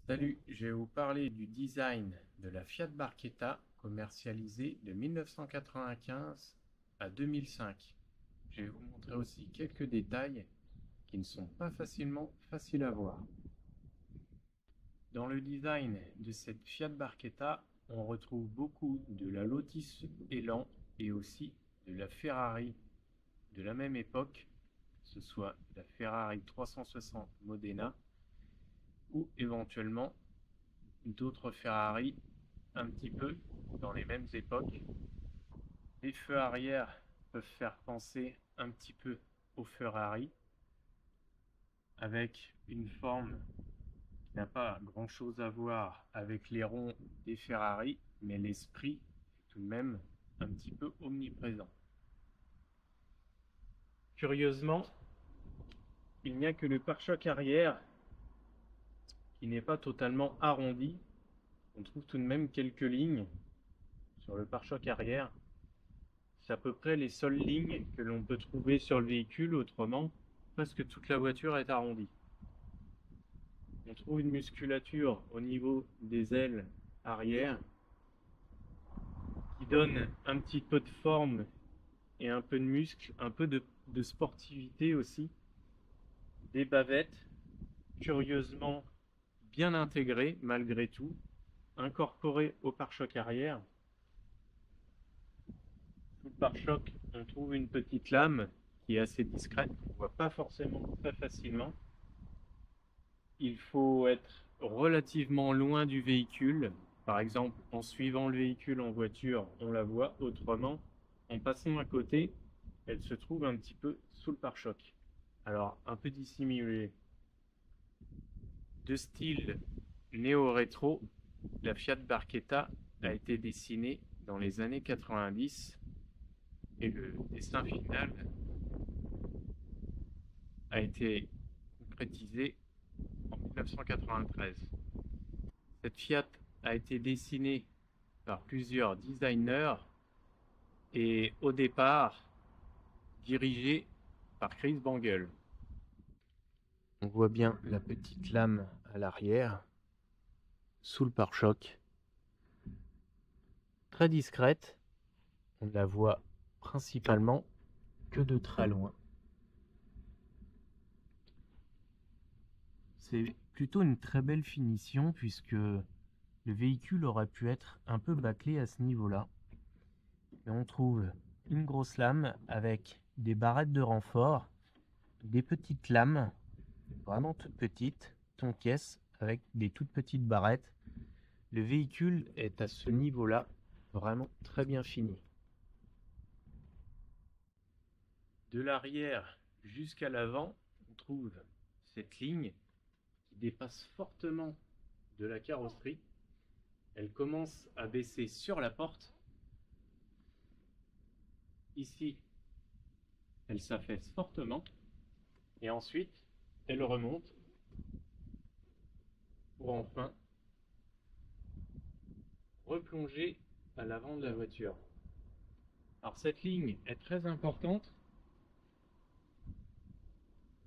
Salut, je vais vous parler du design de la Fiat Barchetta commercialisée de 1995 à 2005. Je vais vous montrer aussi quelques détails qui ne sont pas faciles à voir. Dans le design de cette Fiat Barchetta, on retrouve beaucoup de la Lotus Elan et aussi de la Ferrari de la même époque, que ce soit la Ferrari 360 Modena ou éventuellement d'autres Ferrari un petit peu dans les mêmes époques. Les feux arrière peuvent faire penser un petit peu aux Ferrari, avec une forme qui n'a pas grand chose à voir avec les ronds des Ferrari, mais l'esprit est tout de même un petit peu omniprésent. Curieusement, il n'y a que le pare-choc arrière qui n'est pas totalement arrondi. On trouve tout de même quelques lignes sur le pare-choc arrière. C'est à peu près les seules lignes que l'on peut trouver sur le véhicule, autrement, presque toute la voiture est arrondie. On trouve une musculature au niveau des ailes arrière qui donne un petit peu de forme et un peu de muscle, un peu de sportivité aussi. Des bavettes, curieusement bien intégrées malgré tout, incorporées au pare-choc arrière. Sous le pare-choc, on trouve une petite lame qui est assez discrète, qu'on ne voit pas forcément très facilement. Il faut être relativement loin du véhicule. Par exemple, en suivant le véhicule en voiture, on la voit. Autrement, en passant à côté, elle se trouve un petit peu sous le pare-choc. Alors, un peu dissimulé. De style néo-rétro, la Fiat Barchetta a été dessinée dans les années 90 et le dessin final a été concrétisé en 1993. Cette Fiat a été dessinée par plusieurs designers et au départ dirigée par Chris Bangle. On voit bien la petite lame à l'arrière, sous le pare-choc. Très discrète, on ne la voit principalement que de très loin. C'est plutôt une très belle finition puisque le véhicule aurait pu être un peu bâclé à ce niveau-là. Et on trouve une grosse lame avec des barrettes de renfort, des petites lames, vraiment toutes petites, tonquies avec des toutes petites barrettes. Le véhicule est à ce niveau-là vraiment très bien fini. De l'arrière jusqu'à l'avant, on trouve cette ligne qui dépasse fortement de la carrosserie. Elle commence à baisser sur la porte. Ici, elle s'affaisse fortement et ensuite, elle remonte pour enfin replonger à l'avant de la voiture. Alors cette ligne est très importante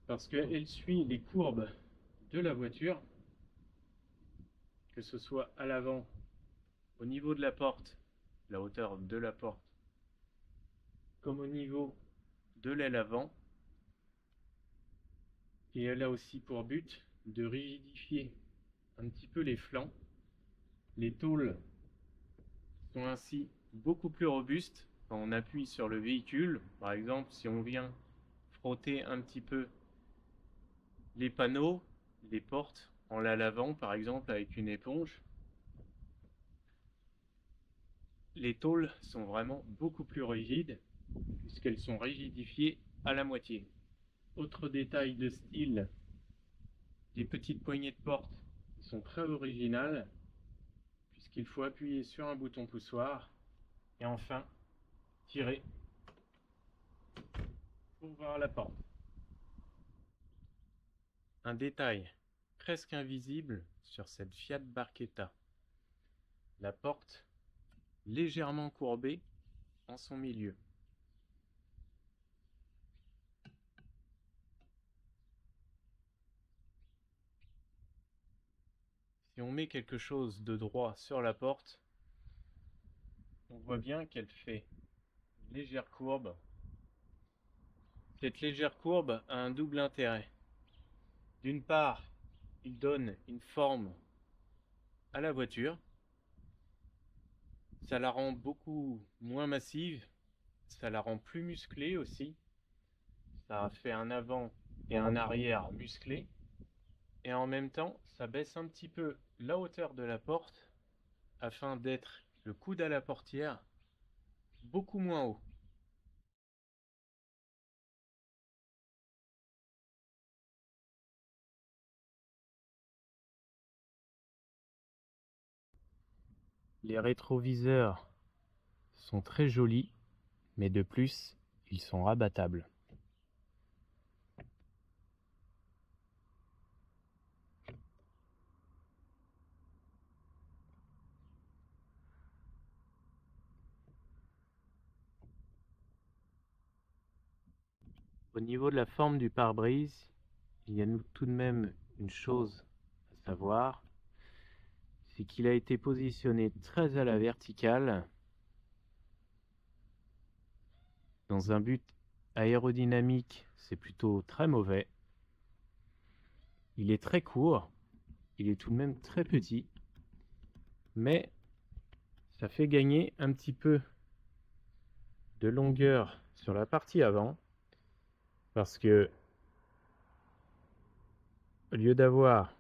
parce qu'elle suit les courbes de la voiture, que ce soit à l'avant, au niveau de la porte, la hauteur de la porte, comme au niveau de l'aile avant. Et elle a aussi pour but de rigidifier un petit peu les flancs. Les tôles sont ainsi beaucoup plus robustes quand on appuie sur le véhicule. Par exemple, si on vient frotter un petit peu les panneaux, les portes, en la lavant par exemple avec une éponge, les tôles sont vraiment beaucoup plus rigides puisqu'elles sont rigidifiées à la moitié. Autre détail de style, les petites poignées de porte sont très originales puisqu'il faut appuyer sur un bouton poussoir et enfin tirer pour ouvrir la porte. Un détail presque invisible sur cette Fiat Barchetta, la porte légèrement courbée en son milieu. Si on met quelque chose de droit sur la porte, on voit bien qu'elle fait une légère courbe. Cette légère courbe a un double intérêt. D'une part, il donne une forme à la voiture. Ça la rend beaucoup moins massive. Ça la rend plus musclée aussi. Ça fait un avant et un arrière musclé. Et en même temps, ça baisse un petit peu la hauteur de la porte afin d'être le coude à la portière beaucoup moins haut. Les rétroviseurs sont très jolis, mais de plus, ils sont rabattables. Au niveau de la forme du pare-brise, il y a tout de même une chose à savoir, c'est qu'il a été positionné très à la verticale dans un but aérodynamique, c'est plutôt très mauvais. Il est très court, il est tout de même très petit, mais ça fait gagner un petit peu de longueur sur la partie avant, parce que au lieu d'avoir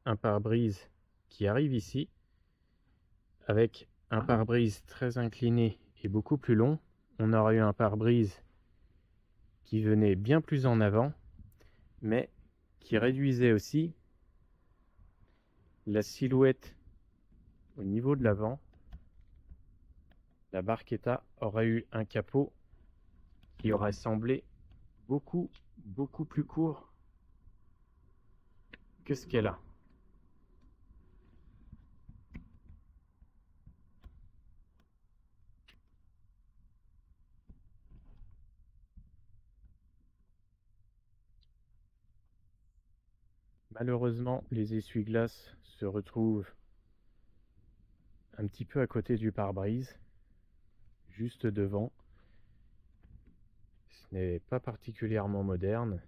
un pare-brise qui arrive ici, avec un pare-brise très incliné et beaucoup plus long, on aurait eu un pare-brise qui venait bien plus en avant, mais qui réduisait aussi la silhouette au niveau de l'avant. La Barchetta aurait eu un capot qui aurait semblé beaucoup plus court que ce qu'elle a. Malheureusement, les essuie-glaces se retrouvent un petit peu à côté du pare-brise, juste devant. Ce n'est pas particulièrement moderne.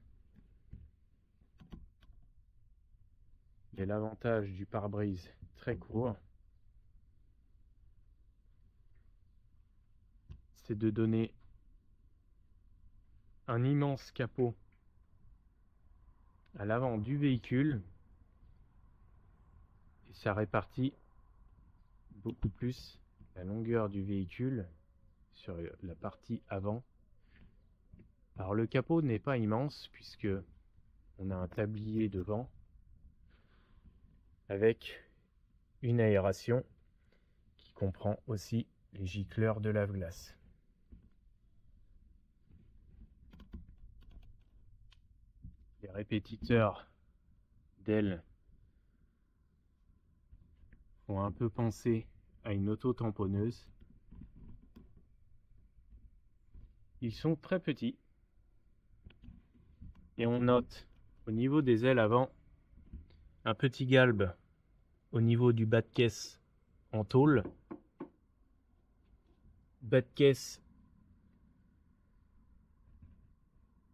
Mais l'avantage du pare-brise très court, c'est de donner un immense capot à l'avant du véhicule et ça répartit beaucoup plus la longueur du véhicule sur la partie avant. Alors le capot n'est pas immense puisque on a un tablier devant avec une aération qui comprend aussi les gicleurs de lave-glace. Les répétiteurs d'ailes font un peu penser à une auto-tamponneuse. Ils sont très petits et on note au niveau des ailes avant un petit galbe au niveau du bas de caisse en tôle. Bas de caisse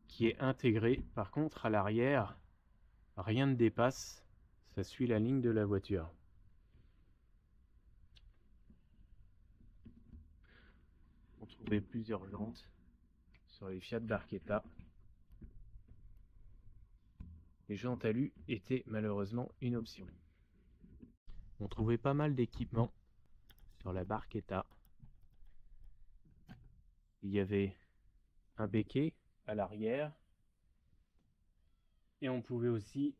qui est intégré. Par contre, à l'arrière, rien ne dépasse. Ça suit la ligne de la voiture. On trouvait plusieurs jantes sur les Fiat Barchetta. Les jantes alu étaient malheureusement une option. On trouvait pas mal d'équipements sur la Barchetta. Il y avait un béquet à l'arrière et on pouvait aussi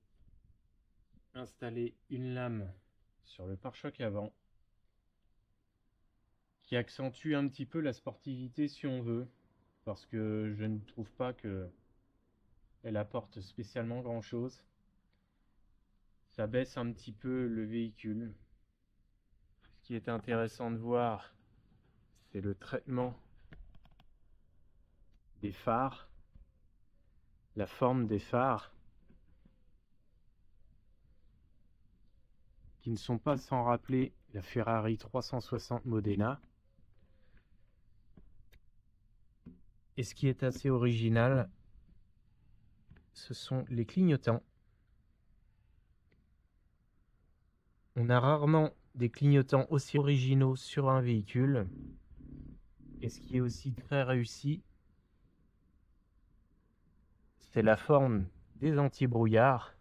installer une lame sur le pare-choc avant qui accentue un petit peu la sportivité si on veut, parce que je ne trouve pas que elle apporte spécialement grand chose. Ça baisse un petit peu le véhicule. Ce qui est intéressant de voir, c'est le traitement des phares, la forme des phares. qui ne sont pas sans rappeler la Ferrari 360 Modena. Et ce qui est assez original, ce sont les clignotants. On a rarement des clignotants aussi originaux sur un véhicule. Et ce qui est aussi très réussi, c'est la forme des anti-brouillards.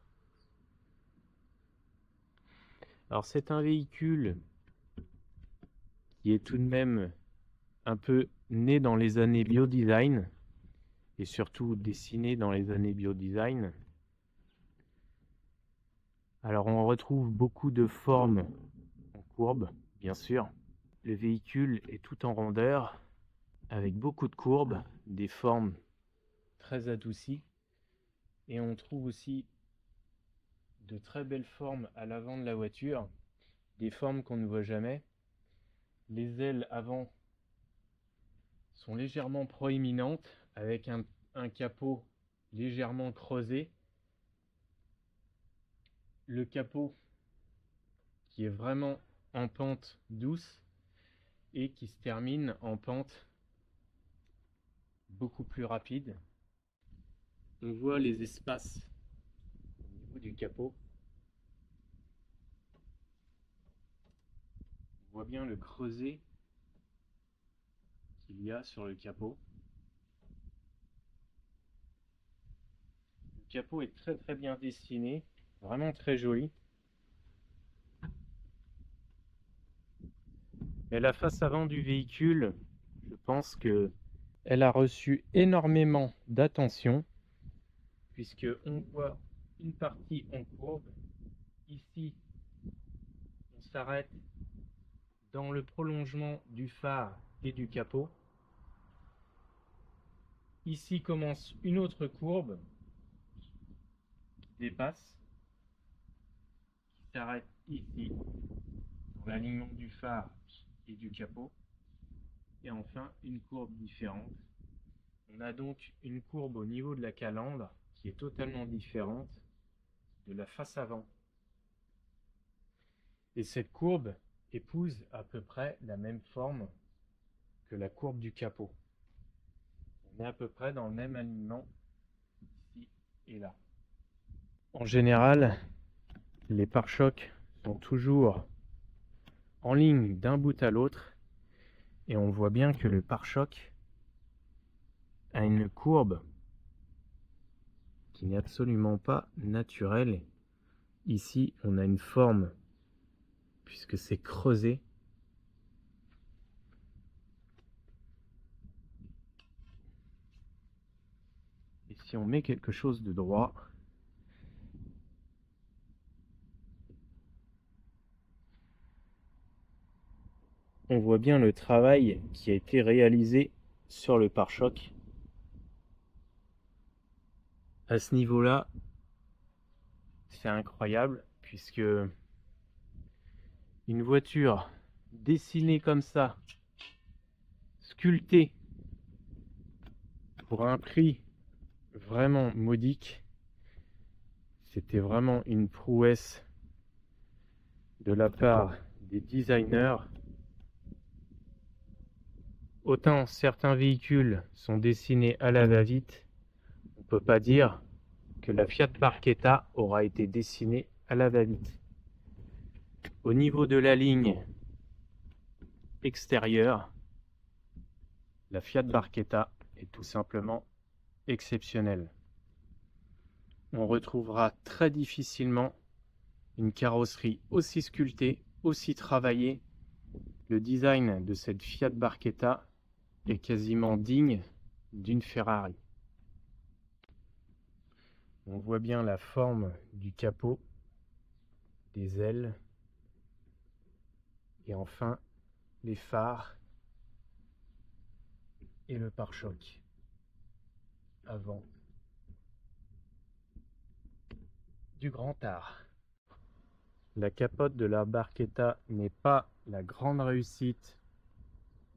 Alors c'est un véhicule qui est tout de même un peu né dans les années biodesign et surtout dessiné dans les années biodesign. Alors on retrouve beaucoup de formes en courbe, bien sûr. Le véhicule est tout en rondeur, avec beaucoup de courbes, des formes très adoucies. Et on trouve aussi de très belles formes à l'avant de la voiture, des formes qu'on ne voit jamais. Les ailes avant sont légèrement proéminentes, avec un capot légèrement creusé. Le capot qui est vraiment en pente douce et qui se termine en pente beaucoup plus rapide. On voit les espaces au niveau du capot. On voit bien le creuset qu'il y a sur le capot. Le capot est très très bien dessiné, vraiment très joli. Mais la face avant du véhicule, je pense que elle a reçu énormément d'attention, puisque on voit une partie en courbe. Ici, on s'arrête dans le prolongement du phare et du capot. Ici commence une autre courbe qui dépasse, qui s'arrête ici, dans l'alignement du phare et du capot. Et enfin, une courbe différente. On a donc une courbe au niveau de la calandre qui est totalement différente de la face avant. Et cette courbe épouse à peu près la même forme que la courbe du capot. On est à peu près dans le même alignement ici et là. En général, les pare-chocs sont toujours en ligne d'un bout à l'autre et on voit bien que le pare-choc a une courbe qui n'est absolument pas naturelle. Ici, on a une forme puisque c'est creusé. Et si on met quelque chose de droit, on voit bien le travail qui a été réalisé sur le pare-choc. À ce niveau-là, c'est incroyable puisque une voiture dessinée comme ça, sculptée pour un prix vraiment modique, c'était vraiment une prouesse de la part des designers. Autant certains véhicules sont dessinés à la va-vite, on ne peut pas dire que la Fiat Barchetta aura été dessinée à la va-vite. Au niveau de la ligne extérieure, la Fiat Barchetta est tout simplement exceptionnelle. On retrouvera très difficilement une carrosserie aussi sculptée, aussi travaillée. Le design de cette Fiat Barchetta est quasiment digne d'une Ferrari. On voit bien la forme du capot, des ailes et enfin les phares et le pare-choc avant du grand art. La capote de la Barchetta n'est pas la grande réussite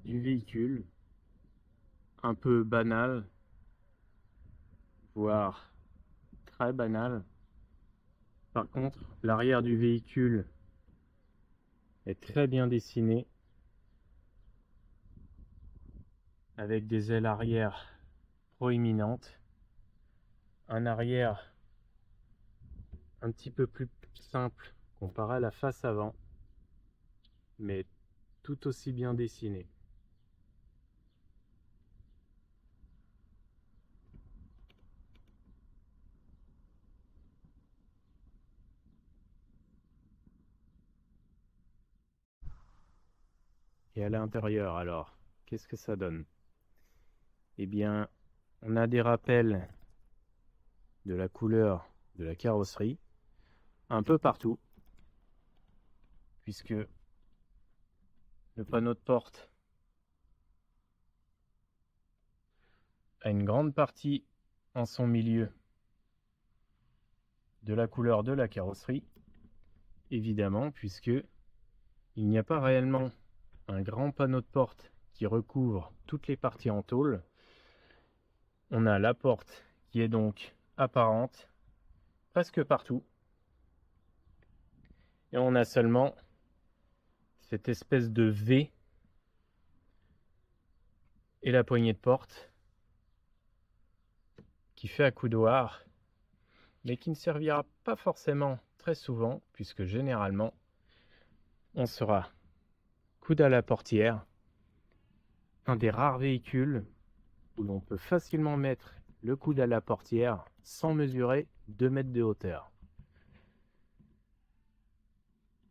du véhicule, un peu banal, voire très banal. Par contre, l'arrière du véhicule est très bien dessiné, avec des ailes arrière proéminentes, un arrière un petit peu plus simple comparé à la face avant, mais tout aussi bien dessiné. Et à l'intérieur alors, qu'est-ce que ça donne? Eh bien, on a des rappels de la couleur de la carrosserie un peu partout, puisque le panneau de porte a une grande partie en son milieu de la couleur de la carrosserie, évidemment, puisque il n'y a pas réellement un grand panneau de porte qui recouvre toutes les parties en tôle. On a la porte qui est donc apparente presque partout, et on a seulement cette espèce de V et la poignée de porte qui fait accoudoir, mais qui ne servira pas forcément très souvent, puisque généralement on sera coude à la portière, un des rares véhicules où l'on peut facilement mettre le coude à la portière sans mesurer 2 mètres de hauteur.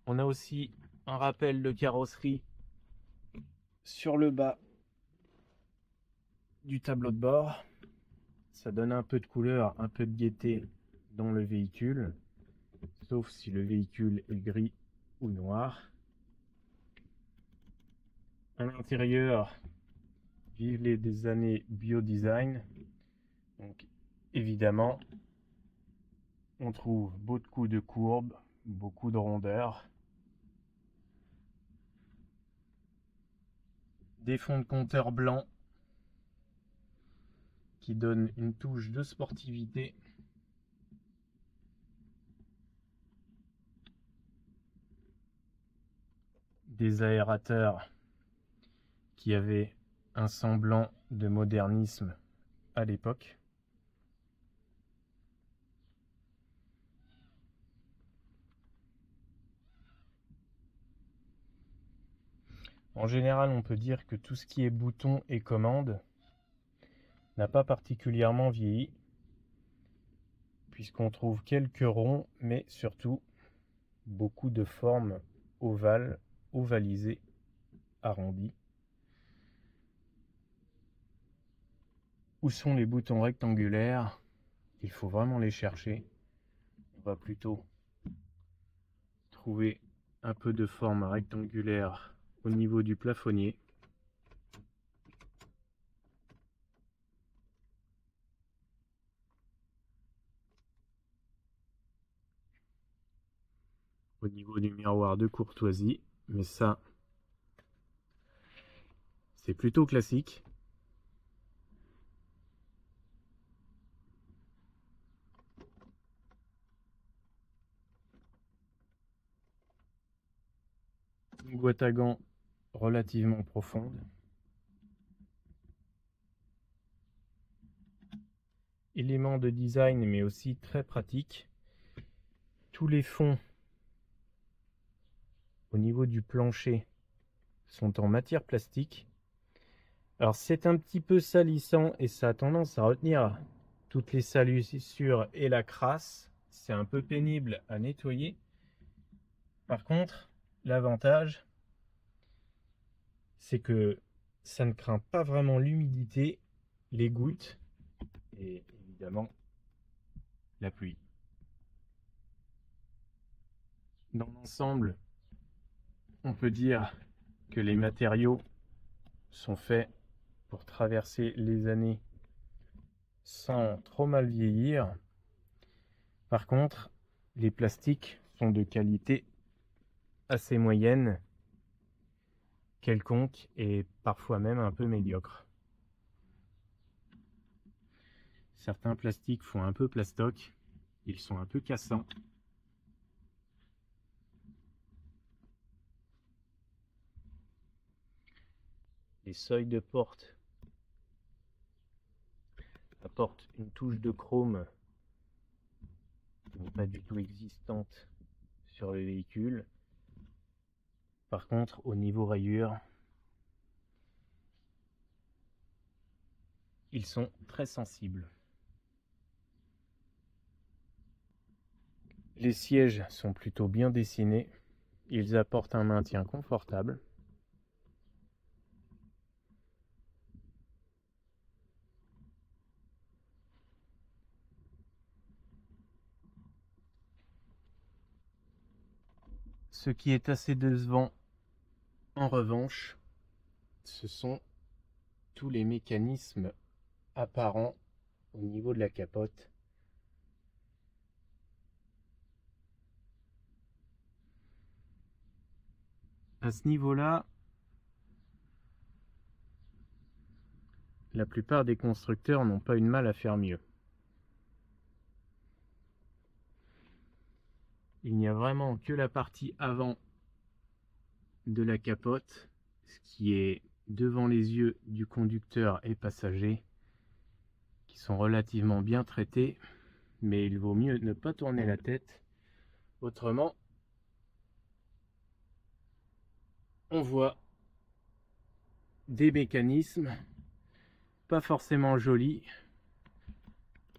On a aussi un rappel de carrosserie sur le bas du tableau de bord. Ça donne un peu de couleur, un peu de gaieté dans le véhicule, sauf si le véhicule est gris ou noir. À l'intérieur, vive des années bio-design. Donc évidemment, on trouve beaucoup de courbes, beaucoup de rondeurs, des fonds de compteur blancs qui donnent une touche de sportivité. Des aérateurs qui avaient un semblant de modernisme à l'époque. En général, on peut dire que tout ce qui est boutons et commandes n'a pas particulièrement vieilli, puisqu'on trouve quelques ronds, mais surtout beaucoup de formes ovales, ovalisées, arrondies. Où sont les boutons rectangulaires? Il faut vraiment les chercher. On va plutôt trouver un peu de forme rectangulaire au niveau du plafonnier. Au niveau du miroir de courtoisie, mais ça, c'est plutôt classique. Une boîte à gants relativement profonde. Élément de design, mais aussi très pratique. Tous les fonds au niveau du plancher sont en matière plastique. Alors c'est un petit peu salissant et ça a tendance à retenir toutes les salissures et la crasse. C'est un peu pénible à nettoyer. Par contre, l'avantage, c'est que ça ne craint pas vraiment l'humidité, les gouttes et évidemment la pluie. Dans l'ensemble, on peut dire que les matériaux sont faits pour traverser les années sans trop mal vieillir. Par contre, les plastiques sont de qualité assez moyenne, quelconque et parfois même un peu médiocre. Certains plastiques font un peu plastoc, ils sont un peu cassants. Les seuils de porte apportent une touche de chrome qui n'est pas du tout existante sur le véhicule. Par contre, au niveau rayures, ils sont très sensibles. Les sièges sont plutôt bien dessinés. Ils apportent un maintien confortable. Ce qui est assez décevant, en revanche, ce sont tous les mécanismes apparents au niveau de la capote. À ce niveau-là, la plupart des constructeurs n'ont pas eu de mal à faire mieux. Il n'y a vraiment que la partie avant de la capote, ce qui est devant les yeux du conducteur et passager, qui sont relativement bien traités, mais il vaut mieux ne pas tourner la tête, autrement on voit des mécanismes pas forcément jolis,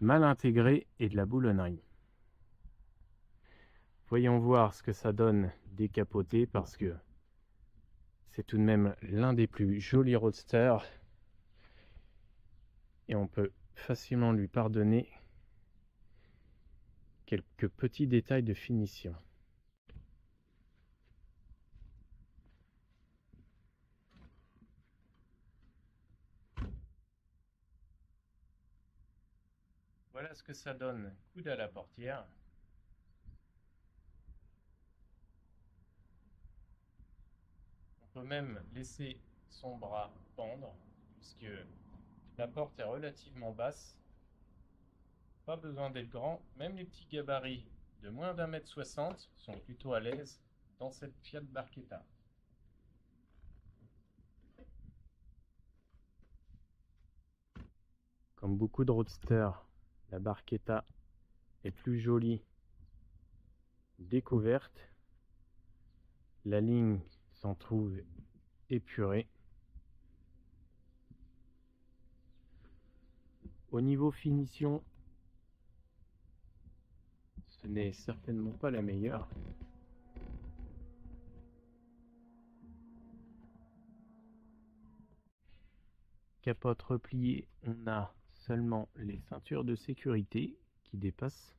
mal intégrés et de la boulonnerie. Voyons voir ce que ça donne décapoté, parce que c'est tout de même l'un des plus jolis roadsters et on peut facilement lui pardonner quelques petits détails de finition. Voilà ce que ça donne coude à la portière. On peut même laisser son bras pendre, puisque la porte est relativement basse. Pas besoin d'être grand, même les petits gabarits de moins d'1,60 m sont plutôt à l'aise dans cette Fiat Barchetta. Comme beaucoup de roadsters, la Barchetta est plus jolie découverte. La ligne s'en trouve épurée. Au niveau finition, ce n'est certainement pas la meilleure. Capote repliée, on a seulement les ceintures de sécurité qui dépassent.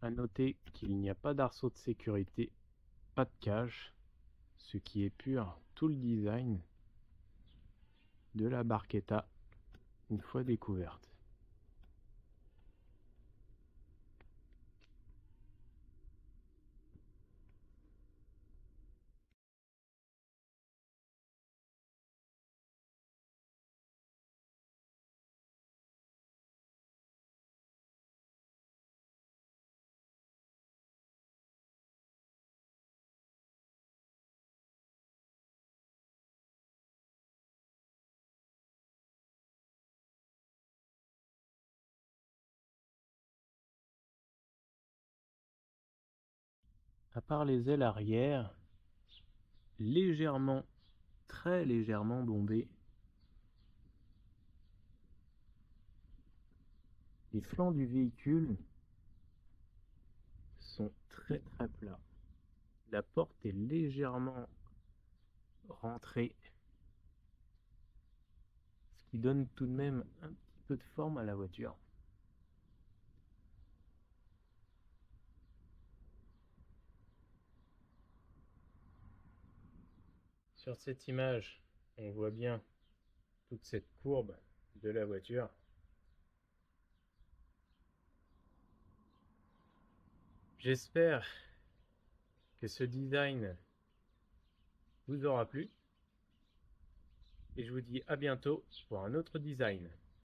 À noter qu'il n'y a pas d'arceau de sécurité, pas de cage, ce qui épure tout le design de la Barchetta une fois découverte. À part les ailes arrière, légèrement, très légèrement bombées, les flancs du véhicule sont très très plats. La porte est légèrement rentrée, ce qui donne tout de même un petit peu de forme à la voiture. Sur cette image, on voit bien toute cette courbe de la voiture. J'espère que ce design vous aura plu et je vous dis à bientôt pour un autre design.